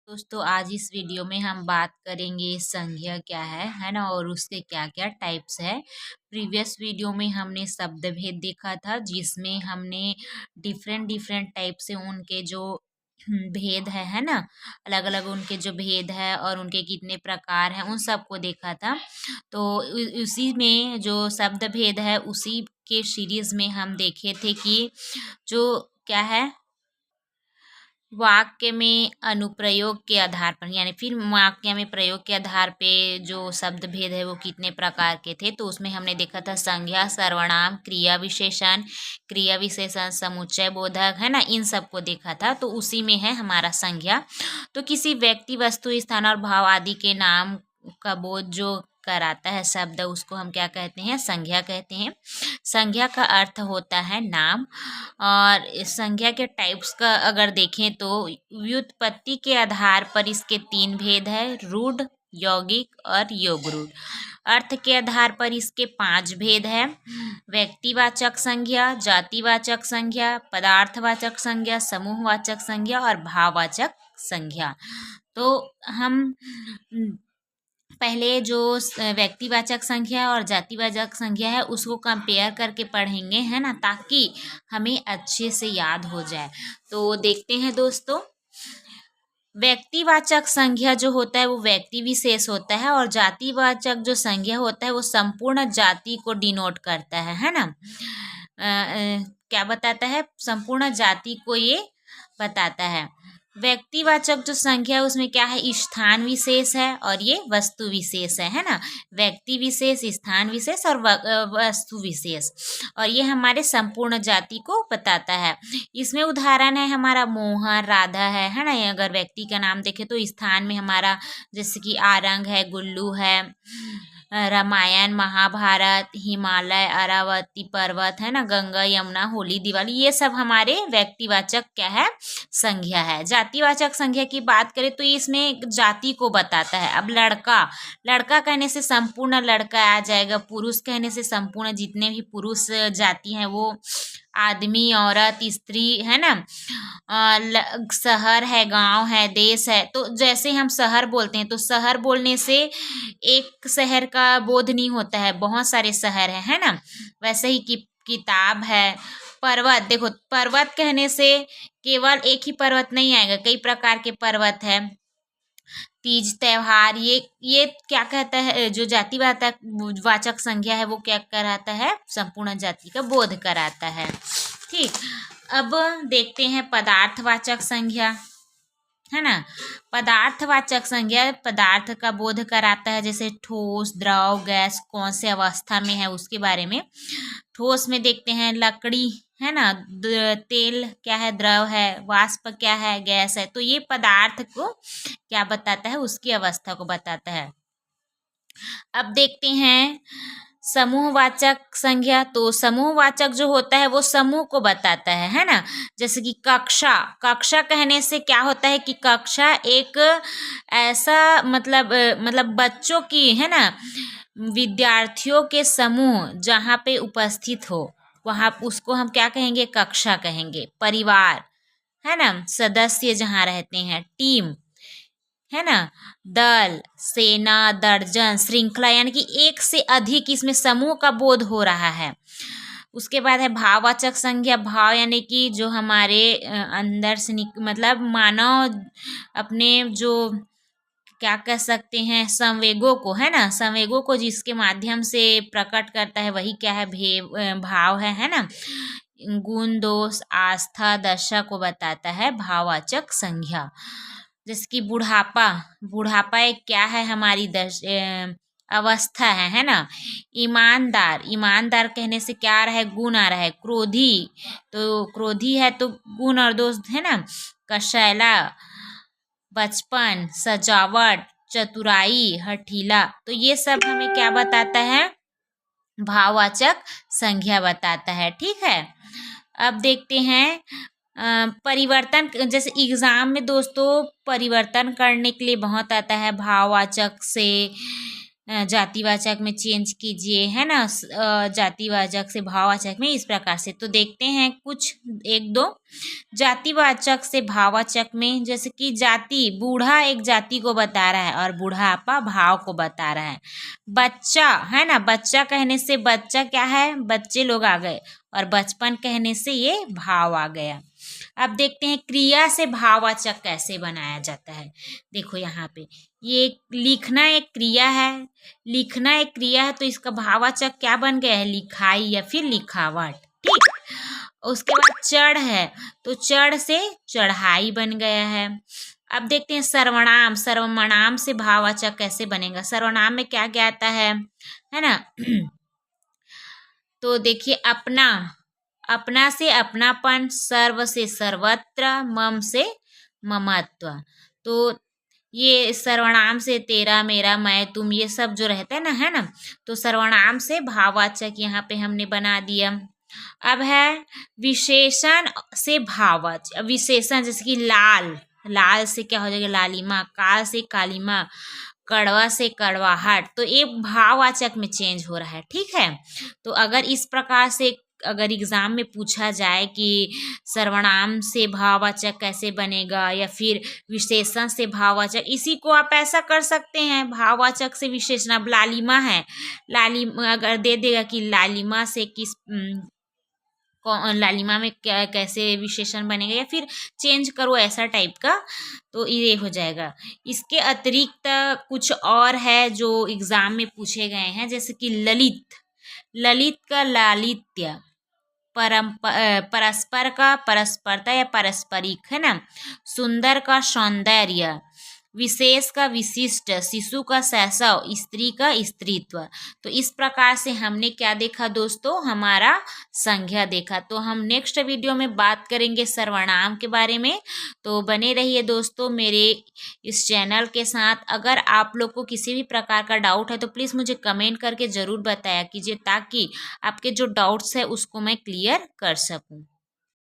दोस्तों आज इस वीडियो में हम बात करेंगे संज्ञा क्या है ना, और उसके क्या क्या टाइप्स है। प्रीवियस वीडियो में हमने शब्द भेद देखा था, जिसमें हमने डिफरेंट डिफरेंट टाइप से उनके जो भेद है ना, अलग अलग उनके जो भेद है और उनके कितने प्रकार हैं उन सबको देखा था। तो उसी में जो शब्द भेद है उसी के सीरीज में हम देखे थे कि जो क्या है, वाक्य में अनुप्रयोग के आधार पर, यानी फिर वाक्य में प्रयोग के आधार पे जो शब्द भेद है वो कितने प्रकार के थे। तो उसमें हमने देखा था संज्ञा, सर्वनाम, क्रिया विशेषण, समुच्चय बोधक, है ना, इन सबको देखा था। तो उसी में है हमारा संज्ञा। तो किसी व्यक्ति, वस्तु, स्थान और भाव आदि के नाम का बोध जो कराता है शब्द, उसको हम क्या कहते हैं? संज्ञा कहते हैं। संज्ञा का अर्थ होता है नाम। और इस संज्ञा के टाइप्स का अगर देखें तो व्युत्पत्ति के आधार पर इसके तीन भेद है: रूढ़, यौगिक और योगरूढ़। अर्थ के आधार पर इसके पांच भेद है: व्यक्तिवाचक संज्ञा, जातिवाचक संज्ञा, पदार्थवाचक संज्ञा, समूहवाचक संज्ञा और भाववाचक संज्ञा। तो हम पहले जो व्यक्तिवाचक संख्या और जातिवाचक संख्या है उसको कंपेयर करके पढ़ेंगे, है ना, ताकि हमें अच्छे से याद हो जाए। तो देखते हैं दोस्तों, व्यक्तिवाचक संज्ञा जो होता है वो व्यक्ति विशेष होता है, और जातिवाचक जो संज्ञा होता है वो संपूर्ण जाति को डिनोट करता है ना। क्या बताता है? संपूर्ण जाति को ये बताता है। व्यक्तिवाचक जो संख्या है उसमें क्या है? स्थान विशेष है और ये वस्तु विशेष है ना। व्यक्ति विशेष, स्थान विशेष और वस्तु विशेष, और ये हमारे संपूर्ण जाति को बताता है। इसमें उदाहरण है हमारा मोहन, राधा है ना। ये अगर व्यक्ति का नाम देखें तो स्थान में हमारा जैसे कि आरंग है, गुल्लू है, रामायण, महाभारत, हिमालय, अरावती पर्वत, है ना, गंगा, यमुना, होली, दिवाली, ये सब हमारे व्यक्तिवाचक क्या है? संज्ञा है। जातिवाचक संज्ञा की बात करें तो इसमें जाति को बताता है। अब लड़का, लड़का कहने से संपूर्ण लड़का आ जाएगा। पुरुष कहने से संपूर्ण जितने भी पुरुष जाति हैं वो, आदमी, औरत, स्त्री, है ना। शहर है, गांव है, देश है। तो जैसे हम शहर बोलते हैं तो शहर बोलने से एक शहर का बोध नहीं होता है, बहुत सारे शहर है ना। वैसे ही किताब है। पर्वत, देखो पर्वत कहने से केवल एक ही पर्वत नहीं आएगा, कई प्रकार के पर्वत है। तीज त्योहार, ये क्या कहता है? जो जातिवाचक वाचक संज्ञा है वो क्या कराता है? संपूर्ण जाति का बोध कराता है। ठीक, अब देखते हैं पदार्थवाचक संज्ञा, है ना। पदार्थवाचक संज्ञा पदार्थ का बोध कराता है, जैसे ठोस, द्रव, गैस कौन से अवस्था में है उसके बारे में। ठोस में देखते हैं लकड़ी, है ना, तेल क्या है? द्रव है, वाष्प क्या है? गैस है। तो ये पदार्थ को क्या बताता है? उसकी अवस्था को बताता है। अब देखते हैं समूहवाचक संज्ञा। तो समूहवाचक जो होता है वो समूह को बताता है ना। जैसे कि कक्षा, कक्षा कहने से क्या होता है कि कक्षा एक ऐसा मतलब बच्चों की, है ना, विद्यार्थियों के समूह जहाँ पे उपस्थित हो, वहाँ उसको हम क्या कहेंगे? कक्षा कहेंगे। परिवार, है ना, सदस्य जहाँ रहते हैं। टीम, है ना, दल, सेना, दर्जन, श्रृंखला, यानी कि एक से अधिक इसमें समूह का बोध हो रहा है। उसके बाद है भाववाचक संज्ञा। भाव यानी कि जो हमारे अंदर से मतलब मानव अपने जो क्या कह सकते हैं, संवेगों को, है ना, संवेगों को जिसके माध्यम से प्रकट करता है वही क्या है? भाव है ना। गुण, दोष, आस्था, दशा को बताता है भाववाचक संज्ञा। जैसे कि बुढ़ापा, बुढ़ापा एक क्या है? हमारी अवस्था है ना। ईमानदार, ईमानदार कहने से क्या आ रहा है? गुण आ रहा है। क्रोधी, तो क्रोधी है तो गुण और दोष, है ना। कशैला, बचपन, सजावट, चतुराई, हठीला, तो ये सब हमें क्या बताता है? भाववाचक संज्ञा बताता है। ठीक है, अब देखते हैं परिवर्तन। जैसे एग्जाम में दोस्तों परिवर्तन करने के लिए बहुत आता है भाववाचक से, जातिवाचक में चेंज कीजिए, है ना। जातिवाचक से भाववाचक में इस प्रकार से। तो देखते हैं कुछ एक दो जातिवाचक से भाववाचक में। जैसे कि जाति, बूढ़ा एक जाति को बता रहा है और बुढ़ापा भाव को बता रहा है। बच्चा, है ना, बच्चा कहने से बच्चा क्या है, बच्चे लोग आ गए, और बचपन कहने से ये भाव आ गया। अब देखते हैं क्रिया से भाववाचक कैसे बनाया जाता है। देखो यहाँ पे ये लिखना एक क्रिया है, लिखना एक क्रिया है, तो इसका भाववाचक क्या बन गया है, लिखाई या फिर लिखावट। ठीक। उसके बाद चढ़ है, तो चढ़ से चढ़ाई बन गया है। अब देखते हैं सर्वनाम, सर्वनाम से भाववाचक कैसे बनेगा। सर्वनाम में क्या क्या आता है ना। तो देखिए अपना, अपना से अपनापन, सर्व से सर्वत्र, मम से ममत्व। तो ये सर्वनाम से तेरा, मेरा, मैं, तुम, ये सब जो रहता है ना, है ना। तो सर्वनाम से भाववाचक यहाँ पे हमने बना दिया। अब है विशेषण से भाववाचक। विशेषण जैसे कि लाल, लाल से क्या हो जाएगा, लालिमा। काल से कालिमा। कड़वा से कड़वाहट। तो ये भाववाचक में चेंज हो रहा है। ठीक है। तो अगर इस प्रकार से अगर एग्जाम में पूछा जाए कि सर्वनाम से भाववाचक कैसे बनेगा या फिर विशेषण से भाववाचक, इसी को आप ऐसा कर सकते हैं, भाववाचक से विशेषण। अब लालिमा है, लालिमा अगर दे देगा कि लालिमा से किस लालिमा में क्या कैसे विशेषण बनेगा, या फिर चेंज करो ऐसा टाइप का, तो ये हो जाएगा। इसके अतिरिक्त कुछ और है जो एग्जाम में पूछे गए हैं, जैसे कि ललित, ललित का लालित्य, परस्पर का परस्परता या पारस्परिक, है ना। सुंदर का सौंदर्य, विशेष का विशिष्ट, शिशु का शैशव, स्त्री का स्त्रीत्व। तो इस प्रकार से हमने क्या देखा दोस्तों, हमारा संज्ञा देखा। तो हम नेक्स्ट वीडियो में बात करेंगे सर्वनाम के बारे में। तो बने रहिए दोस्तों मेरे इस चैनल के साथ। अगर आप लोग को किसी भी प्रकार का डाउट है तो प्लीज़ मुझे कमेंट करके ज़रूर बताया कीजिए, ताकि आपके जो डाउट्स है उसको मैं क्लियर कर सकूं।